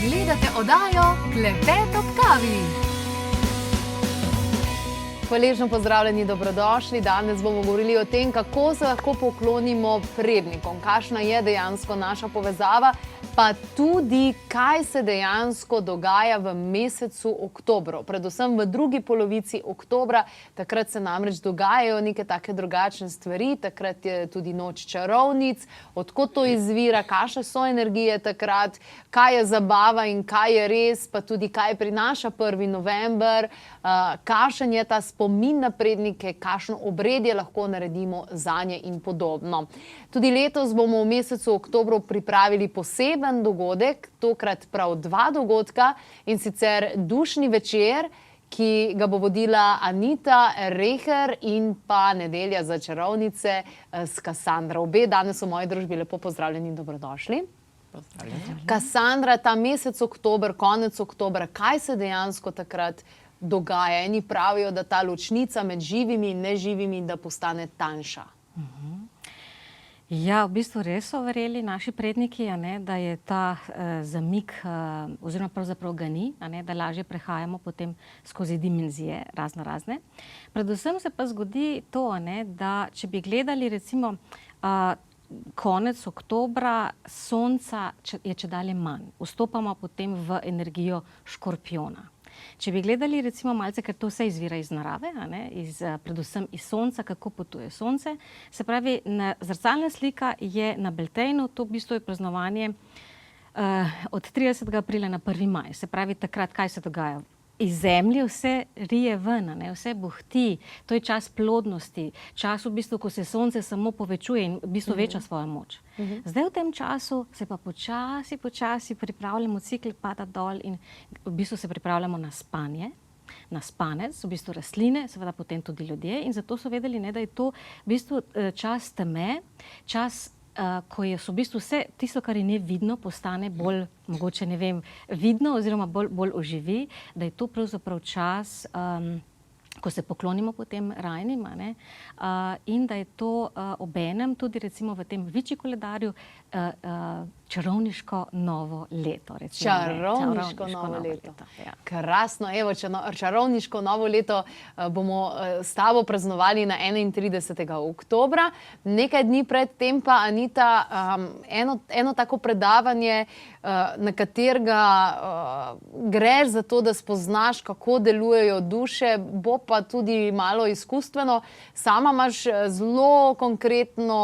Gledate oddajo Klepet ob kavi. Hvaležno pozdravljeni, dobrodošli. Danes bomo govorili o tem, kako se lahko poklonimo prednikom, kakšna je dejansko naša povezava, pa tudi, kaj se dejansko dogaja v mesecu oktobru. Predvsem v drugi polovici oktobra, takrat se namreč dogajajo neke take drugačne stvari, takrat je tudi noč čarovnic, odkot to izvira, kakšne so energije takrat, kaj je zabava in kaj je res, pa tudi kaj prinaša 1. november, kakšen je ta spomin na prednike, kakšno obredje lahko naredimo zanje in podobno. Tudi letos bomo v mesecu oktobru pripravili poseben dogodek, tokrat prav 2 dogodka, in sicer dušni večer, ki ga bo vodila Anita Reher, in pa nedelja za čarovnice s Kasandro. Obe danes v moji družbi lepo pozdravljeni in dobrodošli. Kasandra, ta mesec oktober, konec oktobra, kaj se dejansko takrat dogaja? Eni pravijo, da ta ločnica med živimi in neživimi, da postane tanjša. Ja, v bistvu res so verjeli naši predniki, da je ta zamik, oziroma pravzaprav ga ni, da lažje prehajamo potem skozi dimenzije razne. Predvsem se pa zgodi to, da če bi gledali recimo konec oktobra, sonca je čedalje manj. Vstopamo potem v energijo škorpijona. Če bi gledali recimo malce, ker to vse izvira iz narave, predvsem iz sonca, kako potuje sonce, se pravi, zrcalna slika je na Beltejnu, to v bistvu je praznovanje od 30. aprila na 1. maj. Se pravi, takrat kaj se dogaja? Iz zemlje vse rije ven, vse buhti, to je čas plodnosti, čas v bistvu, ko se sonce samo povečuje in v bistvu veča svojo moč. Zdaj v tem času se pa počasi pripravljamo, cikl pada dol in v bistvu se pripravljamo na spanje, na spanec, v bistvu rastline, seveda potem tudi ljudje, in zato so vedeli, da je to v bistvu čas teme, čas ko je v bistvu vse tisto, kar je nevidno, postane bolj, mogoče ne vem, vidno oziroma bolj oživi, da je to pravzaprav čas, ko se poklonimo potem rajnim, in da je to obenem tudi recimo v tem večji koledarju čarovniško novo leto. Čarovniško novo leto. Ja. Krasno, evo, čarovniško novo leto bomo s tabo praznovali na 31. oktobra. Nekaj dni pred tem pa, Anita, eno tako predavanje, na katerega greš za to, da spoznaš, kako delujejo duše, bo pa tudi malo izkustveno. Sama imaš zelo konkretno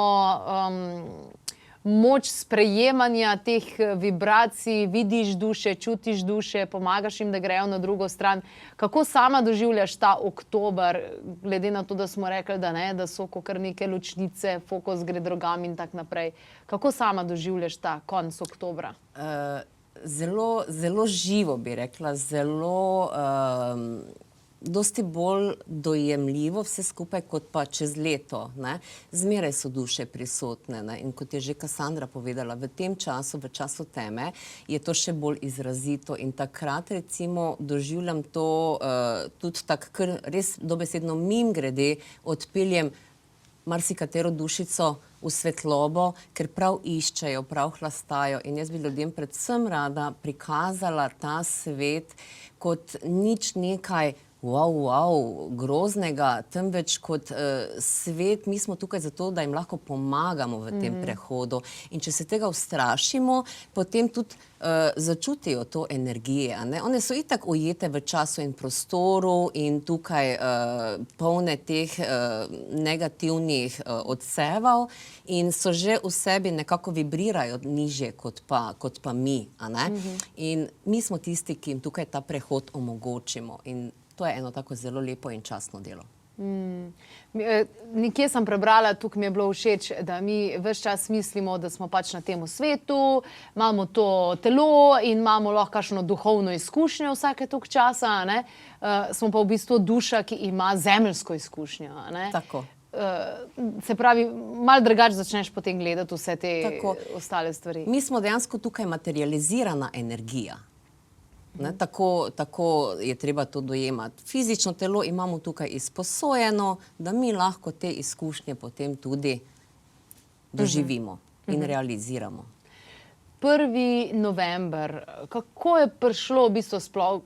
moč sprejemanja teh vibracij, vidiš duše, čutiš duše, pomagaš jim, da grejo na drugo stran. Kako sama doživljaš ta oktober, glede na to, da smo rekli, da so kar neke ločnice, fokus gre drugam in tak naprej. Kako sama doživljaš ta konec oktobra? Zelo živo bi rekla, zelo dosti bolj dojemljivo vse skupaj kot pa čez leto. Zmeraj so duše prisotne, in kot je že Kasandra povedala, v tem času, v času teme, je to še bolj izrazito in takrat recimo doživljam to tudi tako, ker res dobesedno mimogrede odpeljem marsikatero dušico v svetlobo, ker prav iščejo, prav hlastajo, in jaz bi ljudem predvsem rada prikazala ta svet kot nič nekaj groznega, temveč kot svet, mi smo tukaj zato, da jim lahko pomagamo v tem prehodu. In če se tega ustrašimo, potem tudi začutijo to energije. One so itak ujete v času in prostoru in tukaj polne teh negativnih odsevov in so že v sebi nekako vibrirajo nižje kot pa mi. In mi smo tisti, ki jim tukaj ta prehod omogočimo. In to je eno tako zelo lepo in častno delo. Nekje sem prebrala, tukaj mi je bilo všeč, da mi ves čas mislimo, da smo pač na tem svetu, imamo to telo in imamo lahko kakšno duhovno izkušnjo vsake toliko časa, smo pa v bistvu duša, ki ima zemeljsko izkušnjo. Tako. Se pravi, malo drugače začneš potem gledati vse te ostale stvari. Mi smo dejansko tukaj materializirana energija. Tako je treba to dojemati. Fizično telo imamo tukaj izposojeno, da mi lahko te izkušnje potem tudi doživimo in realiziramo. 1. november, kako je prišlo v bistvu sploh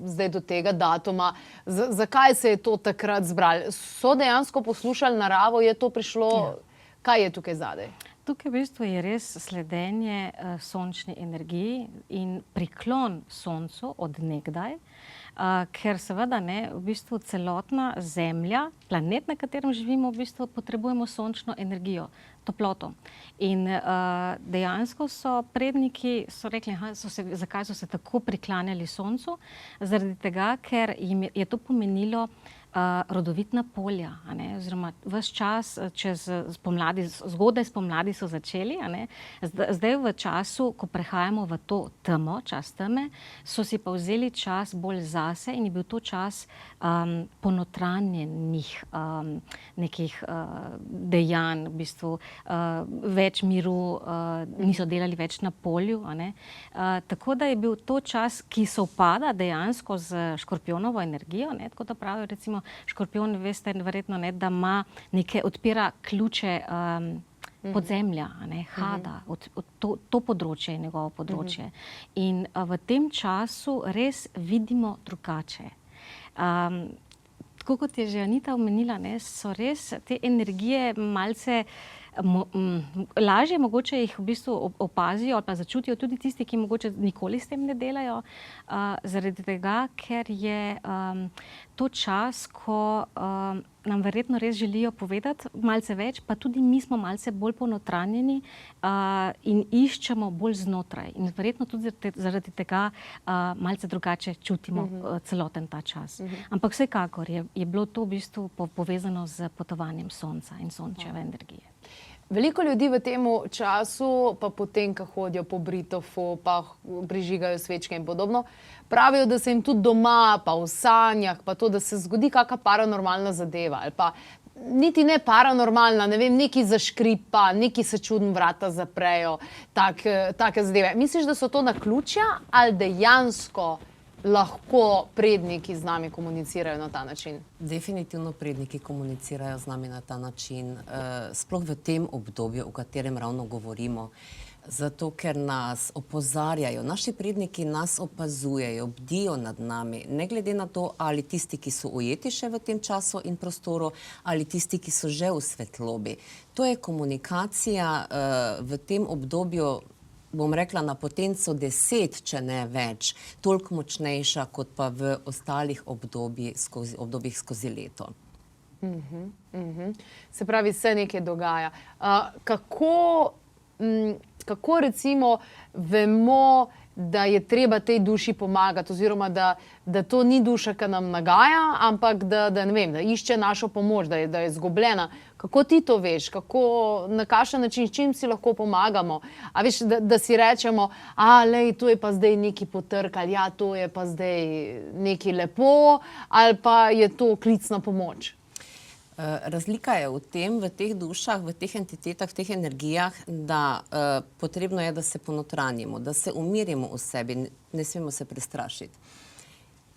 zdaj do tega datuma? Zakaj se je to takrat zbralo? So dejansko poslušali naravo, je to prišlo? Kaj je tukaj zadaj? Tukaj v bistvu je res sledenje sončni energiji in priklon soncu od nekdaj, ker seveda v bistvu celotna Zemlja, planet, na katerem živimo, v bistvu potrebujemo sončno energijo, toploto. In dejansko so predniki rekli, zakaj so se tako priklanjali soncu, zaradi tega, ker jim je to pomenilo rodovitna polja, oziroma ves čas zgodaj spomladi so začeli, zdaj v času, ko prehajamo v to temo, čas teme, so si pa vzeli čas bolj zase in je bil to čas ponotranjenih nekih dejanj, v bistvu več miru, niso delali več na polju, tako da je bil to čas, ki sovpada dejansko z škorpionovo energijo, tako da pravijo recimo škorpion, veste verjetno, da ima odpira ključe podzemlja, Hada, to področje je njegovo področje. In v tem času res vidimo drugače. Tako kot je že Anita omenila, so res te energije malce lažje mogoče jih v bistvu opazijo ali pa začutijo tudi tisti, ki mogoče nikoli s tem ne delajo, zaradi tega, ker je to čas, ko nam verjetno res želijo povedati malce več, pa tudi mi smo malce bolj ponotranjeni in iščemo bolj znotraj. In verjetno tudi zaradi tega malce drugače čutimo celoten ta čas. Ampak vsekakor je bilo to v bistvu povezano z potovanjem sonca in sončeve energije. Veliko ljudi v tem času, pa potem, ko hodijo po Britofu, pa prižigajo svečke in podobno, pravijo, da se jim tudi doma, pa v sanjah, pa to, da se zgodi kakšna paranormalna zadeva, ali pa niti ne paranormalna, ne vem, neki zaškripa, neki se čudno vrata zaprejo, take zadeve. Misliš, da so to naključja ali dejansko lahko predniki z nami komunicirajo na ta način? Definitivno predniki komunicirajo z nami na ta način, sploh v tem obdobju, o katerem ravno govorimo. Zato, ker nas opozarjajo, naši predniki nas opazujejo, bdijo nad nami, ne glede na to, ali tisti, ki so ujeti še v tem času in prostoru, ali tisti, ki so že v svetlobi. To je komunikacija v tem obdobju, bom rekla, na potenco 10, če ne več, toliko močnejša, kot pa v ostalih obdobjih skozi leto. Se pravi, se nekaj dogaja. Kako recimo vemo, da je treba tej duši pomagati, oziroma da to ni duša, ki nam nagaja, ampak da išče našo pomoč, da je izgubljena. Kako ti to veš? Na kakšen način, s čim si lahko pomagamo? A veš, da si rečemo, lej, to je pa zdaj neki potrk, ali ja, to je pa zdaj neki lepo, ali pa je to klic na pomoč? Razlika je v tem, v teh dušah, v teh entitetah, v teh energijah, da potrebno je, da se ponotranjimo, da se umirimo v sebi, ne smemo se prestrašiti.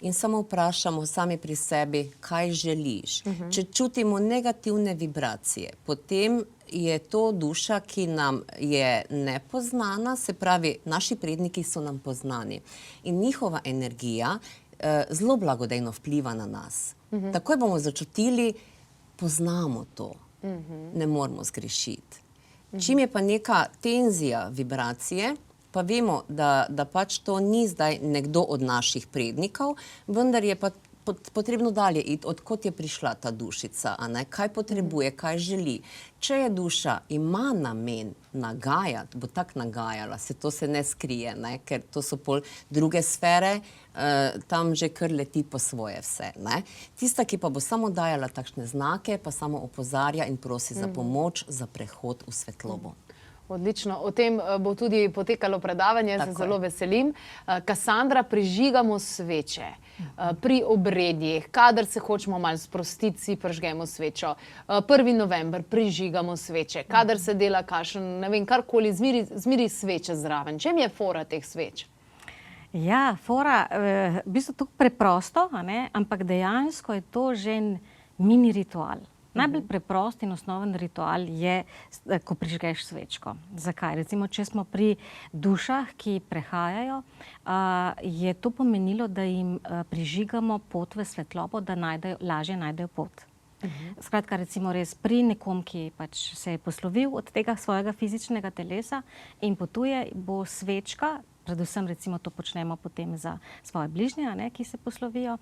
In samo vprašamo sami pri sebi, kaj želiš. Če čutimo negativne vibracije, potem je to duša, ki nam je nepoznana, se pravi, naši predniki so nam poznani. In njihova energija zelo blagodejno vpliva na nas. Takoj bomo začutili, poznamo to, ne moramo zgrešiti. Čim je pa neka tenzija vibracije, pa vemo, da pač to ni zdaj nekdo od naših prednikov, vendar je pa potrebno dalje iti, odkot je prišla ta dušica, kaj potrebuje, kaj želi. Če je duša, ima namen nagajati, bo tako nagajala, to se ne skrije, ker to so pol druge sfere, tam že kar leti po svoje vse. Tista, ki pa bo samo dajala takšne znake, pa samo opozarja in prosi za pomoč, za prehod v svetlobo. Odlično. O tem bo tudi potekalo predavanje, se zelo veselim. Kasandra, prižigamo sveče pri obredjih, kadar se hočemo malo sprostiti, si prižgemo svečo. 1. november, prižigamo sveče, kadar se dela kakšen, ne vem, karkoli, zmeri sveče zraven. Čem je fora teh sveč? Ja, fora, v bistvu tako preprosto, ampak dejansko je to že en mini ritual. Najbolj preprost in osnoven ritual je, ko prižgeš svečko. Zakaj? Recimo, če smo pri dušah, ki prehajajo, je to pomenilo, da jim prižigamo pot v svetlobo, da lažje najdejo pot. Skratka, recimo res pri nekom, ki pač se je poslovil od tega svojega fizičnega telesa in potuje, bo svečka, predvsem recimo to počnemo potem za svoje bližnje, ki se poslovijo,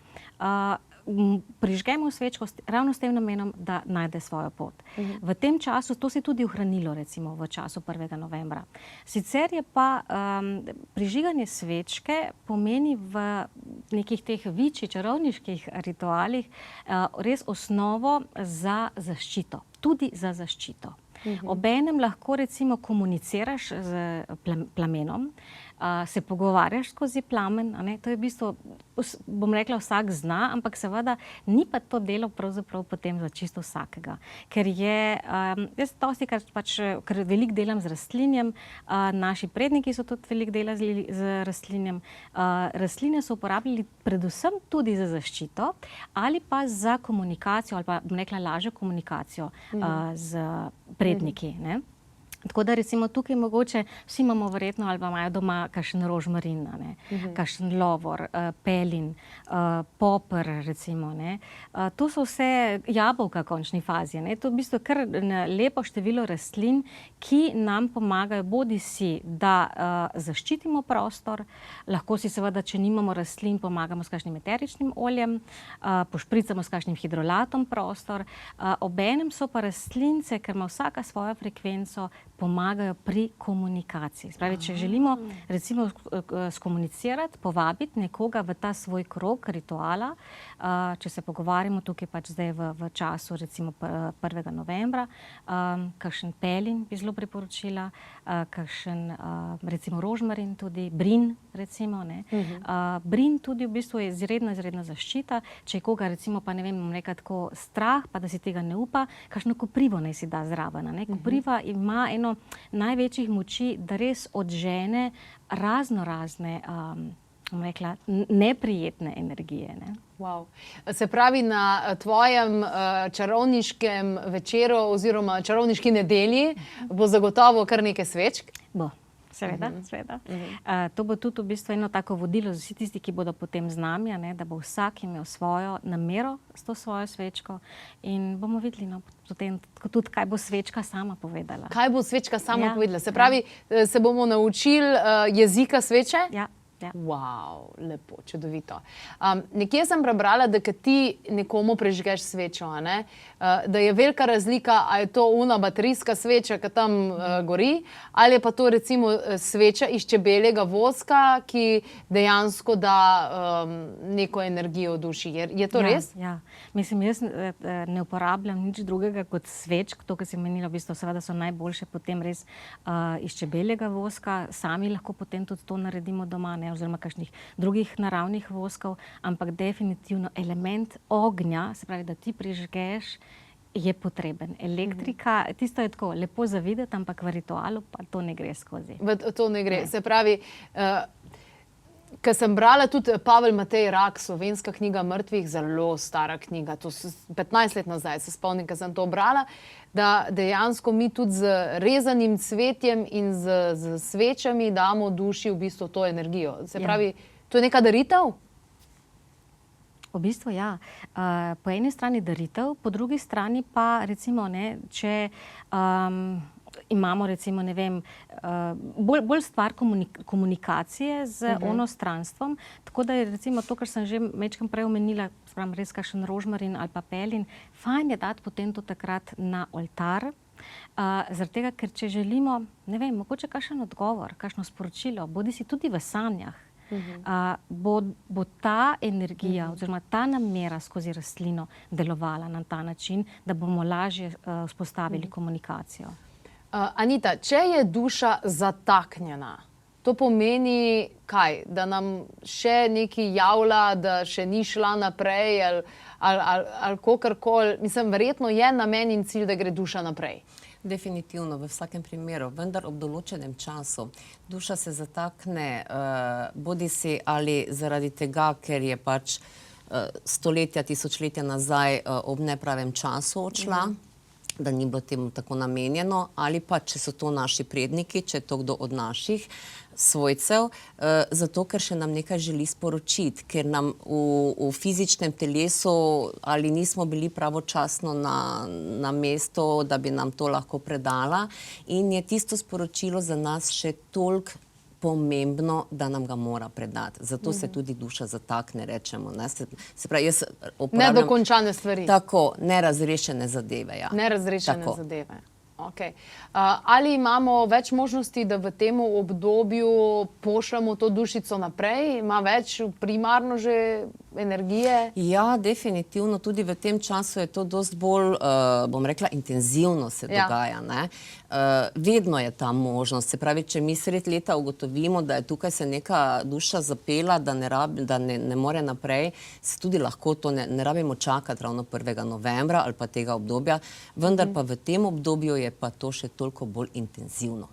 prižgemo svečko ravno s tem namenom, da najde svojo pot. V tem času, to se je tudi ohranilo recimo v času 1. novembra. Sicer je pa prižiganje svečke pomeni v nekih teh večjih čarovniških ritualih res osnovo za zaščito, tudi za zaščito. Obenem lahko recimo komuniciraš z plamenom, se pogovarjaš skozi plamen, to je v bistvu, bom rekla, vsak zna, ampak seveda ni pa to delo pravzaprav potem za čisto vsakega. Ker jaz dosti ker veliko delam z rastlinjem, naši predniki so tudi veliko delali z rastlinjem. Rastline so uporabljali predvsem tudi za zaščito ali pa za komunikacijo, ali pa bom rekla lažjo komunikacijo z predniki, ne. Tako da recimo tukaj mogoče vsi imamo verjetno ali pa imajo doma kakšen rožmarin, kakšen lovor, pelin, poper recimo, ne. To so vse jabolka v končni fazi, ne. To v bistvu je kar lepo število rastlin, ki nam pomagajo bodisi, da zaščitimo prostor, lahko si seveda, če nimamo rastlin, pomagamo s kakšnim eteričnim oljem, pošpricamo s kakšnim hidrolatom prostor, obenem so pa rastlince, ker ima vsaka svojo frekvenco, pomagajo pri komunikaciji. Spravi, če želimo recimo skomunicirati, povabiti nekoga v ta svoj krog rituala, če se pogovarjamo tukaj pač zdaj v času recimo 1. novembra, kakšen pelin bi zelo priporočila, kakšen recimo rožmarin tudi, brin recimo, ne. Brin tudi v bistvu je izredna zaščita, če je koga recimo pa ne vem, nekaj tako strah, pa da si tega ne upa, kakšno koprivo naj si da zraven, ne. Kopriva ima eno največjih moči, da res odžene razne, bom rekla, neprijetne energije, ne. Wow. Se pravi, na tvojem čarovniškem večeru oziroma čarovniški nedelji bo zagotovo kar nekaj svečk? Bo. Seveda. To bo tudi v bistvu eno tako vodilo za vsi tisti, ki bodo potem z nami, da bo vsak imel svojo namero s to svojo svečko in bomo videli potem tudi, kaj bo svečka sama povedala. Kaj bo svečka sama povedala? Se pravi, se bomo naučili jezika sveče? Ja. Wow, lepo, čudovito. Nekje sem prebrala, da kad ti nekomu prižgeš svečo, da je velika razlika, a je to una baterijska sveča, ki tam gori, ali je pa to recimo sveča iz čebeljega voska, ki dejansko da neko energijo v duši. Je to res? Ja. Mislim, jaz ne uporabljam nič drugega kot svečk, to, kar si menila, v bistvu seveda so najboljše potem res iz čebeljega voska, sami lahko potem tudi to naredimo doma, oziroma kakšnih drugih naravnih voskov, ampak definitivno element ognja, se pravi, da ti prižgeš, je potreben. Elektrika, tisto je tako lepo za videti, ampak v ritualu pa to ne gre skozi. To ne gre. Se pravi, ker sem brala tudi Pavel Matej Rak, slovenska knjiga mrtvih, zelo stara knjiga, to 15 let nazaj, se spomnim, ker sem to brala, da dejansko mi tudi z rezanim cvetjem in z svečami damo duši v bistvu to energijo. Se pravi, to je neka daritev? V bistvu ja. Po eni strani daritev, po drugi strani pa recimo, če imamo recimo, ne vem, bolj stvar komunikacije z onostranstvom, tako da je recimo to, kar sem že majčkeno prej omenila, spravim res kakšen rožmarin ali pa pelin, fajn je dati potem to takrat na oltar, zaradi tega, ker če želimo, ne vem, mogoče kakšen odgovor, kakšno sporočilo, bodi si tudi v sanjah, bo ta energija oziroma ta namera skozi rastlino delovala na ta način, da bomo lažje vzpostavili komunikacijo. Anita, če je duša zataknjena, to pomeni kaj? Da nam še nekaj javlja, da še ni šla naprej ali kakorkoli. Mislim, verjetno je namen in cilj, da gre duša naprej. Definitivno, v vsakem primeru, vendar ob določenem času. Duša se zatakne, bodi si ali zaradi tega, ker je pač stoletja, tisočletja nazaj ob nepravem času odšla, da ni bilo temu tako namenjeno, ali pa če so to naši predniki, če je to kdo od naših svojcev, zato ker še nam nekaj želi sporočiti, ker nam v fizičnem telesu ali nismo bili pravočasno na mesto, da bi nam to lahko predala, in je tisto sporočilo za nas še toliko pomembno, da nam ga mora predati. Zato se tudi duša zatakne, rečemo. Ne? Se pravi, jaz uporabljam... Nedokončane stvari. Tako, nerazrešene zadeve, ja. Nerazrešene Tako. zadeve. Okay. Ali imamo več možnosti, da v tem obdobju pošljemo to dušico naprej? Ima več primarno že energije? Ja, definitivno. Tudi v tem času je to dosti bolj, bom rekla, intenzivno se dogaja. Ne? Vedno je ta možnost. Se pravi, če mi sred leta ugotovimo, da je tukaj se neka duša zapela, da ne more naprej, se tudi lahko to ne rabimo čakati ravno 1. novembra ali pa tega obdobja, vendar pa v tem obdobju je pa to še toliko bolj intenzivno.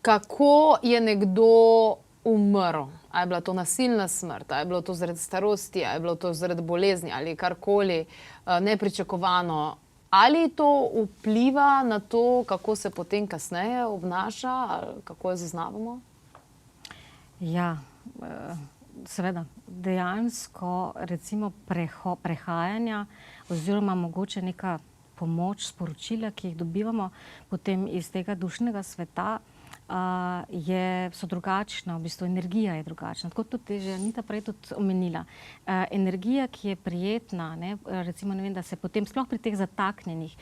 Kako je nekdo umrl? A je bila to nasilna smrt? A je bilo to zaradi starosti? A je bilo to zaradi bolezni? Ali karkoli nepričakovano? Ali to vpliva na to, kako se potem kasneje obnaša? Kako jo zaznavamo? Ja, seveda. Dejansko, recimo, prehajanja oziroma mogoče neka pomoč, sporočila, ki jih dobivamo potem iz tega dušnega sveta, so drugačna, v bistvu energija je drugačna. Tako tudi že Anita prej tudi omenila. Energija, ki je prijetna, ne, recimo, ne vem, da se potem sploh pri teh zataknjenih,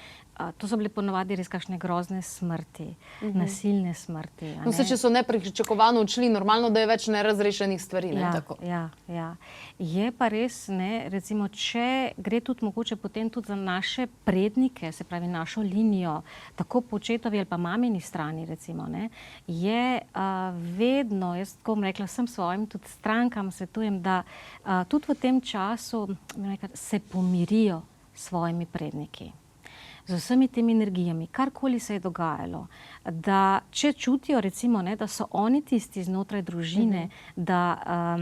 to so bile ponovadi res kakšne grozne smrti, nasilne smrti. No, če so nepričakovano odšli, normalno, da je več nerazrešenih stvari. Ne? Ja. Je pa res, ne, recimo, če gre tudi mogoče potem tudi za naše prednike, se pravi našo linijo, tako po očetovi ali pa mamini strani, recimo, ne, je vedno, jaz tako bom rekla, vsem svojim tudi strankam svetujem, da tudi v tem času se pomirijo s svojimi predniki. Z vsemi temi energijami, karkoli se je dogajalo, da če čutijo, recimo, ne, da so oni tisti znotraj družine, da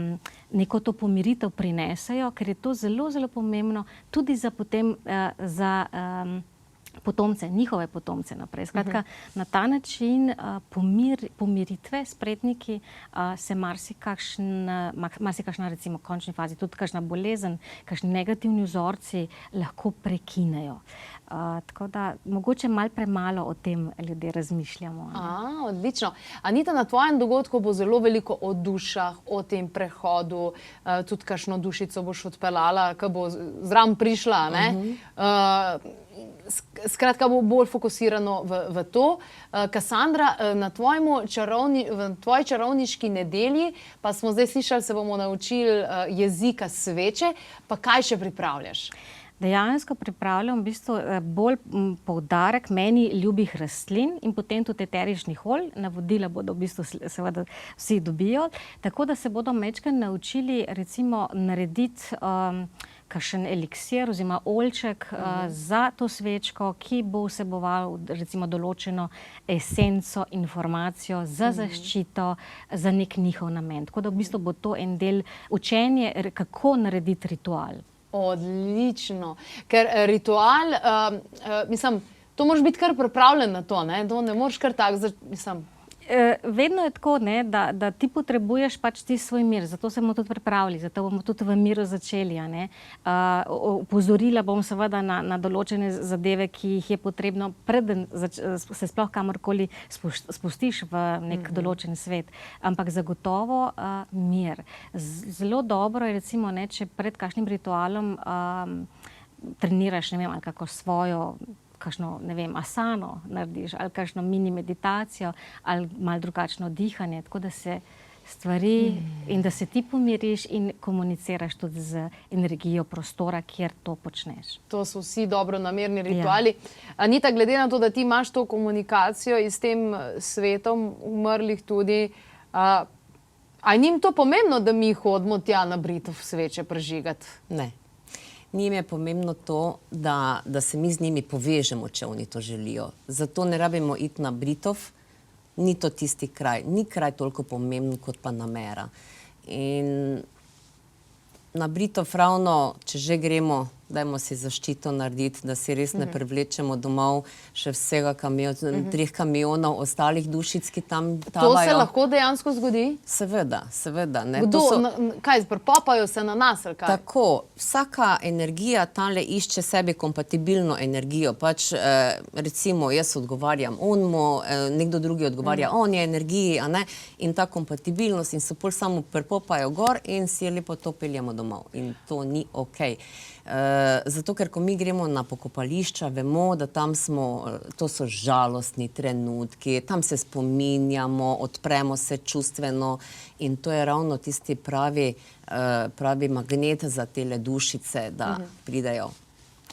neko to pomiritev prinesejo, ker je to zelo, zelo pomembno tudi za potem, potomce, njihove potomce naprej. Skratka, na ta način pomiritve s predniki se marsikakšna, recimo, v končni fazi, tudi kakšna bolezen, kakšni negativni vzorci lahko prekinejo. Tako da mogoče malo premalo o tem ljudje razmišljamo. Odlično. Anita, na tvojem dogodku bo zelo veliko o dušah, o tem prehodu, tudi kakšno dušico boš odpeljala, ki bo zraven prišla, ne? Skratka, bo bolj fokusirano v to. Kassandra, na tvoji čarovniški nedelji, pa smo zdaj slišali, se bomo naučili jezika sveče, pa kaj še pripravljaš? Dejansko pripravljam v bistvu bolj poudarek meni ljubih rastlin in potem tudi eteričnih olj. Navodila bodo v bistvu seveda vsi dobijo, tako da se bodo majčkeno naučili recimo narediti kakšen eliksir oziroma oljček za to svečko, ki bo vseboval recimo določeno esenco, informacijo za zaščito, za nek njihov namen. Tako da v bistvu bo to en del učenje, kako narediti ritual. Odlično. Ker ritual, mislim, to moraš biti kar pripravljen na to, ne? To ne moreš kar tako, mislim... Vedno je tako, ne, da ti potrebuješ pač ti svoj mir, zato se bomo tudi pripravili, zato bomo tudi v miru začeli. Opozorila bom seveda na določene zadeve, ki jih je potrebno, preden se sploh kamorkoli spustiš v nek določen svet. Ampak zagotovo mir. Zelo dobro je, recimo, ne, če pred kakšnim ritualom treniraš, ne vem, ali kako svojo kakšno, ne vem, asano narediš, ali kakšno mini meditacijo, ali malo drugačno dihanje, tako da se stvari in da se ti pomiriš in komuniciraš tudi z energijo prostora, kjer to počneš. To so vsi dobronamerni rituali. Anita, glede na to, da ti imaš to komunikacijo in s tem svetom umrlih tudi, a je njim to pomembno, da mi hodimo tja na Britov sveče prežigati? Ne. Njim je pomembno to, da se mi z njimi povežemo, če oni to želijo. Zato ne rabimo iti na Britov, ni to tisti kraj. Ni kraj toliko pomemben kot pa namera. In Na Britov ravno, če že gremo, dajmo si zaščito narediti, da si res ne privlečemo domov še vsega treh kamionov ostalih dušic, ki tam tavajo. To se lahko dejansko zgodi? Seveda, seveda. Ne. Kdo, kaj, prepopajo se na nas ali kaj? Tako, vsaka energija tale išče sebi kompatibilno energijo. Pač, recimo, jaz odgovarjam onmu, nekdo drugi odgovarja on je energiji, a ne? In ta kompatibilnost in se pol samo prepopajo gor in si lepo to peljemo domov. In to ni okej. Zato, ker ko mi gremo na pokopališča, vemo, da tam smo, to so žalostni trenutki, tam se spominjamo, odpremo se čustveno in to je ravno tisti pravi magnet za tele dušice, da pridejo.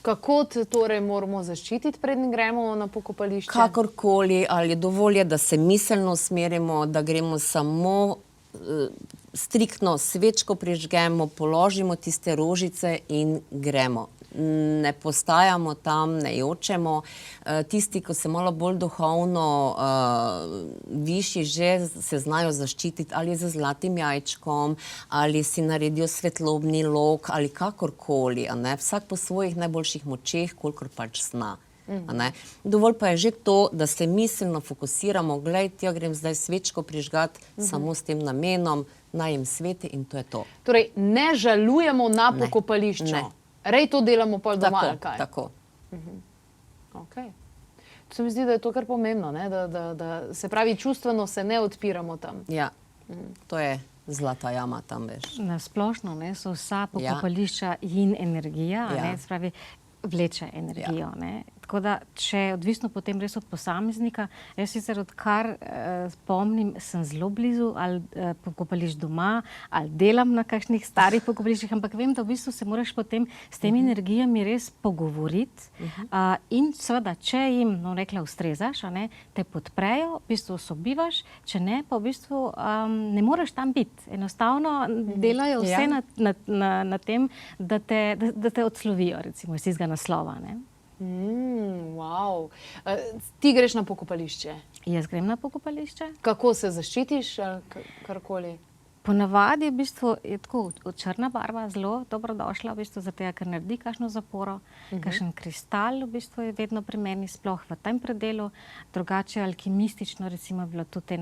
Kako te torej moramo zaščititi, preden gremo na pokopališče? Kakorkoli, ali je dovolj, da se miselno usmerimo, da gremo samo striktno svečko prižgemo, položimo tiste rožice in gremo. Ne postajamo tam, ne jočemo. Tisti, ko se malo bolj duhovno višji, že se znajo zaščititi ali z zlatim jajčkom, ali si naredijo svetlobni lok, ali kakorkoli. A ne? Vsak po svojih najboljših močeh, kolikor pač zna. Dovolj pa je že to, da se miselno fokusiramo, glej, tja grem zdaj svečko prižgati samo s tem namenom, naj jim sveti in to je to. Torej, ne žalujemo na pokopališču. Ne. Rej to delamo pol doma, ali kaj? Tako. Okay. To se mi zdi, da je to kar pomembno, ne? Da se pravi, čustveno se ne odpiramo tam. Ja, to je zlata jama tam, veš. Na splošno so vsa pokopališča yin energija, Ja. se pravi, vleče energijo. Tako da, če odvisno potem res od posameznika, jaz sicer odkar spomnim, sem zelo blizu ali pokopališč doma, ali delam na kakšnih starih pokopališčih, ampak vem, da v bistvu se moraš potem s temi energijami res pogovoriti in seveda, če jim, rekla, ustrezaš, te podprejo, v bistvu sobivaš, če ne, pa v bistvu ne moreš tam biti. Enostavno delajo vse na tem, da te odslovijo, recimo, iz tistega naslova. Wow. Ti greš na pokopališče? Jaz grem na pokopališče. Kako se zaščitiš, ali karkoli? Ponavadi v bistvu je tako črna barva zelo dobrodošla, v bistvu zato, ker naredi kakšno zaporo, kakšen kristal v bistvu je vedno pri meni, sploh v tem predelu. Drugače alkimistično recimo je bilo tudi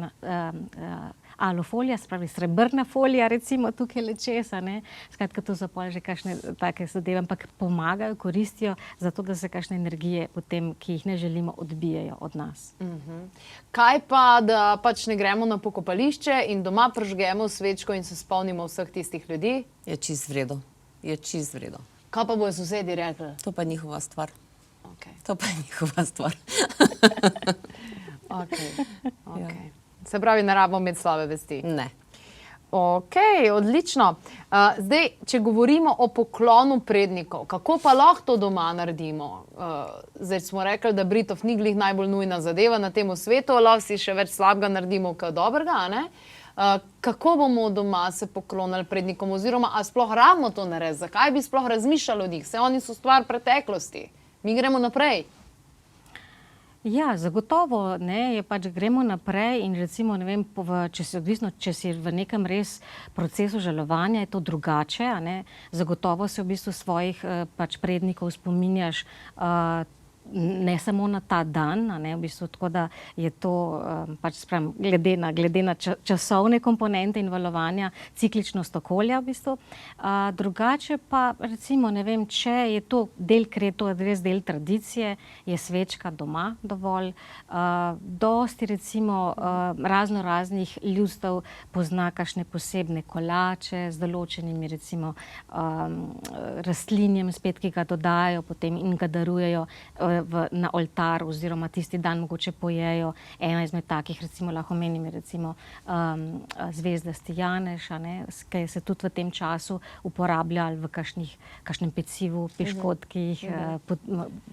alofolija, spravi srebrna folija, recimo tukaj lečesa, skratka to so pol že kakšne take zadeve, ampak pomagajo, koristijo zato, da se kakšne energije potem, ki jih ne želimo, odbijajo od nas. Kaj pa, da pač ne gremo na pokopališče in doma pržgemo svečko in se spomnimo vseh tistih ljudi? Je čist vredo. Je čist vredo. Kaj pa bojo sosedi rekli? To pa je njihova stvar. Okay. To pa je njihova stvar. Okay. Se pravi, ne rabimo imeti slabe vesti. Ne. Ok, odlično. Zdaj, če govorimo o poklonu prednikov, kako pa lahko to doma naredimo? Zdaj smo rekli, da Britov ni glih najbolj nujna zadeva na tem svetu, lahko si še več slabega naredimo kot dobrega, ne? Kako bomo doma se poklonili prednikom, oziroma a sploh rabimo to narediti? Zakaj bi sploh razmišljali o njih? Saj oni so stvar preteklosti. Mi gremo naprej. Ja, zagotovo, je pač gremo naprej in recimo, ne vem, če si v nekem res procesu žalovanja, je to drugače, zagotovo se v bistvu svojih pač prednikov spominjaš ne samo na ta dan, v bistvu tako, da je to pač sprem, glede na časovne komponente in valovanja, cikličnost okolja v bistvu. Drugače pa, recimo, ne vem, če je to res del tradicije, je svečka doma dovolj. Dosti, recimo, raznih ljudstev pozna kakšne posebne kolače z določenimi, recimo, rastlinjem spet, ki ga dodajo potem in ga darujejo na oltar oziroma tisti dan mogoče pojejo. Ena izmed takih, recimo, lahko menim, recimo zvezdasti janež, ki se tudi v tem času uporablja v kakšnem pecivu, piškotkih,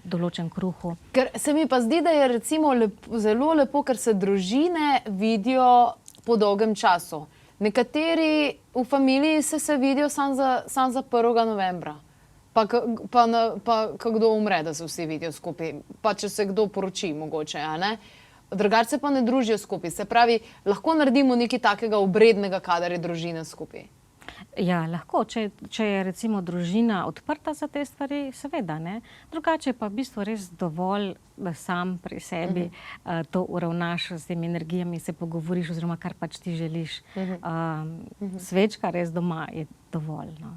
določen kruhu. Ker se mi pa zdi, da je recimo zelo lepo, ker se družine vidijo po dolgem času. Nekateri v familiji se vidijo samo za 1. novembra. Pa kdo umre, da se vsi vidijo skupaj. Pa če se kdo poroči, mogoče, Drugače se pa ne družijo skupaj. Se pravi, lahko naredimo nekaj takega obrednega, kadar je družina skupaj. Ja, lahko, če je recimo družina odprta za te stvari, seveda, ne. Drugače pa v bistvu res dovolj, da sam pri sebi to uravnaš s temi energijami, se pogovoriš oziroma kar pač ti želiš. Svečka res doma je dovolj, no.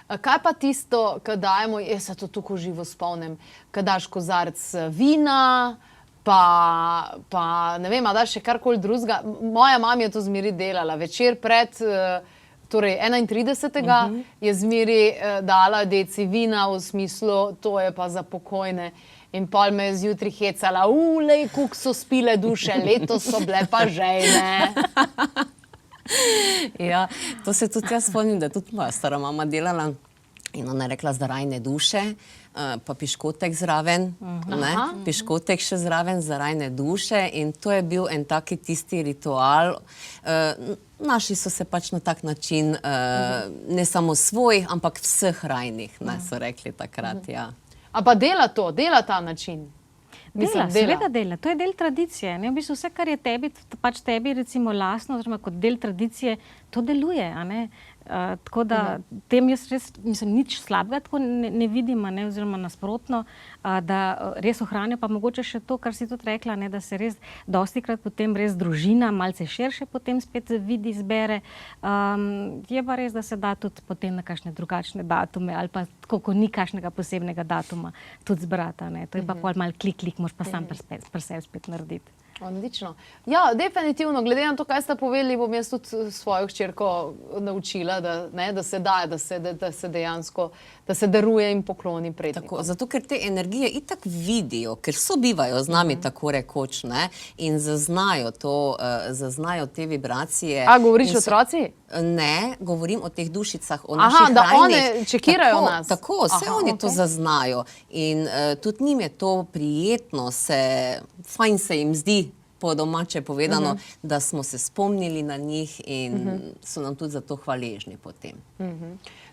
Kaj pa tisto, ko dajemo, jaz se to tako živo spomnim, ko daš kozarec vina, pa ne vem, a daš še karkoli drugega. Moja mama je to zmeri delala. Večer pred, torej 31. je zmeri dala deci vina v smislu, to je pa za pokojne. In pol me je zjutraj hecala, lej, koliko so spile duše, letos so bile pa žejne. Ja, to se tudi jaz spomnim, da je tudi moja stara mama delala in ona je rekla zarajne duše, pa piškotek zraven, ne? Piškotek še zraven zarajne duše in to je bil en taki tisti ritual. Naši so se pač na tak način, ne samo svojih, ampak vseh rajnih, ne, so rekli takrat, ja. A pa dela ta način? Seveda dela. To je del tradicije. Ne? V bistvu vse, kar je tebi recimo lastno, oziroma kot del tradicije, to deluje, a ne? Tako da tem jaz res mislim nič slabega, tako ne vidim, a ne, oziroma nasprotno, da res ohranja, pa mogoče še to, kar si tudi rekla, ne, da se res dostikrat potem res družina malce širše potem spet vidi, zbere. Je pa res, da se da tudi potem na kakšne drugačne datume ali pa tako, ko ni kakšnega posebnega datuma tudi zbrati, ne. To je pa pol malo klik, moraš pa sam pri sebi spet narediti. Odlično. Ja, definitivno, glede na to, kaj ste povedali, bom jaz tudi svojo hčerko naučila, da se da, da se dejansko, da se daruje in pokloni prednikom. Zato, ker te energije itak vidijo, ker sobivajo z nami tako rekoč, ne, in zaznajo te vibracije. A, govoriš o otroci? Ne, govorim o teh dušicah, o naših rajnih. Da one čekirajo nas. Tako, vse oni to zaznajo. In tudi njim je to prijetno, fajn se jim zdi, po domače povedano, da smo se spomnili na njih in so nam tudi za to hvaležni potem.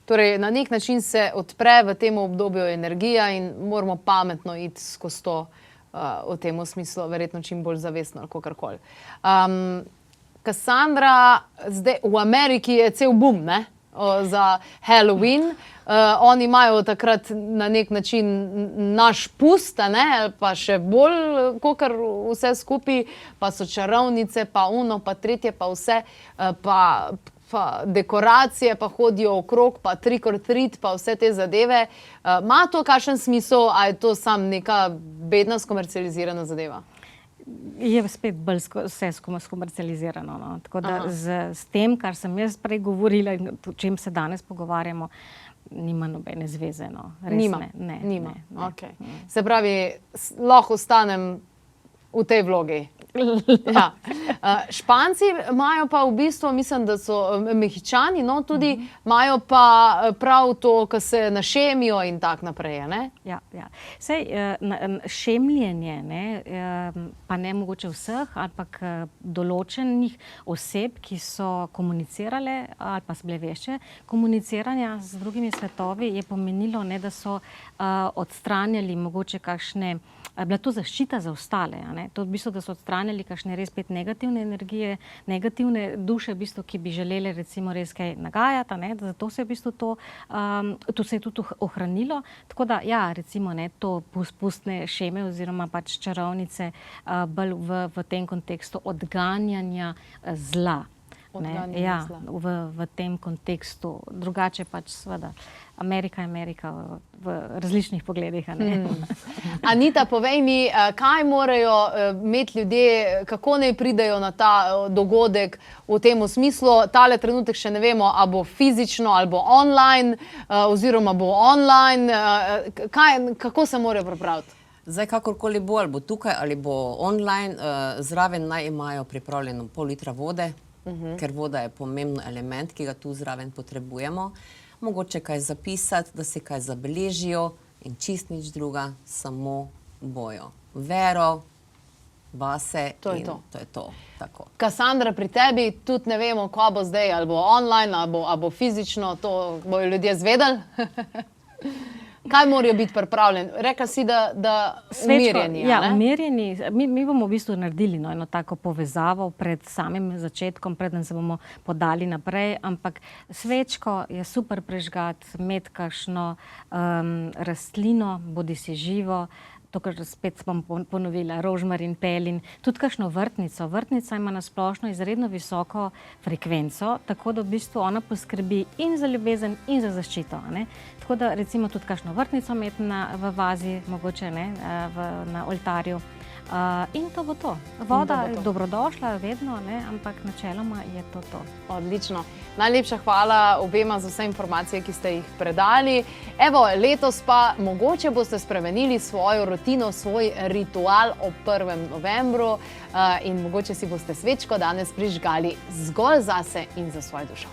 Torej, na nek način se odpre v tem obdobju energija in moramo pametno iti skozi to v tem smislu, verjetno čim bolj zavestno ali kakorkoli. Kassandra, zdaj v Ameriki je cel boom, ne? Za Halloween. Oni imajo takrat na nek način naš pust, ne? Pa še bolj kakor vse skupaj, pa so čarovnice, pa uno, pa tretje, pa vse, pa dekoracije, pa hodijo okrog, pa trick or treat, pa vse te zadeve. Ma to kakšen smisel, a je to sam neka bedna skomercializirana zadeva? Je spet bolj vse skomercializirano, no. Tako da s tem, kar sem jaz prej govorila in o čem se danes pogovarjamo, nima nobene zveze, no. Res ne. Nima. Okay. Se pravi, lahko ostanem v tej vlogi. Ja. Španci imajo pa v bistvu, mislim, da so Mehičani, no, tudi imajo pa prav to, ko se našemijo in tak naprej, ne? Ja. Sej, šemljenje, ne, pa ne mogoče vseh, ampak določenih oseb, ki so komunicirale ali pa so bile vešče komuniciranja z drugimi svetovi, je pomenilo, ne, da so odstranjali mogoče kakšne, bila to zaščita za ostale, a ne? To v bistvu, da so odstranjali kakšne res spet negativne energije, negativne duše, v bistvu, ki bi želeli recimo res kaj nagajati, ne? Zato se je v bistvu to se je tudi ohranilo. Tako da, ja, recimo, ne, to pustne šeme oziroma pač čarovnice bolj v tem kontekstu odganjanja zla. Ja, v tem kontekstu. Drugače pač seveda Amerika v različnih pogledih. Anita, povej mi, kaj morajo imeti ljudje, kako naj pridejo na ta dogodek v tem smislu? Tale trenutek še ne vemo, a bo fizično ali bo online, oziroma bo online. Kako se morajo pripraviti? Zdaj, kakorkoli bo, ali bo tukaj ali bo online, zraven naj imajo pripravljeno pol litra vode, ker voda je pomemben element, ki ga tu zraven potrebujemo. Mogoče kaj zapisati, da si kaj zabeležijo in čist nič druga, samo bojo. Vero, vase in to je to. Tako. Kassandra, pri tebi tudi ne vemo, ko bo zdaj, ali bo online, ali bo fizično, to bojo ljudje zvedeli? Kaj morajo biti pripravljeni? Rekla si, da umirjeni. Ja, umirjeni. Mi bomo v bistvu naredili eno tako povezavo pred samim začetkom, preden se bomo podali naprej, ampak svečko je super prežgati, imeti kakšno rastlino, bodi si živo, to, kar spet bom ponovila, rožmarin, pelin, tudi kakšno vrtnico. Vrtnica ima na splošno izredno visoko frekvenco, tako da v bistvu ona poskrbi in za ljubezen in za zaščito. Tako da recimo tudi kakšno vrtnico imeti v vazi, mogoče na oltarju. In to bo to. Voda je dobrodošla vedno, ampak načeloma je to to. Odlično. Najlepša hvala obema za vse informacije, ki ste jih predali. Evo, letos pa mogoče boste spremenili svojo rutino, svoj ritual ob 1. novembru in mogoče si boste svečko danes prižgali zgolj zase in za svojo dušo.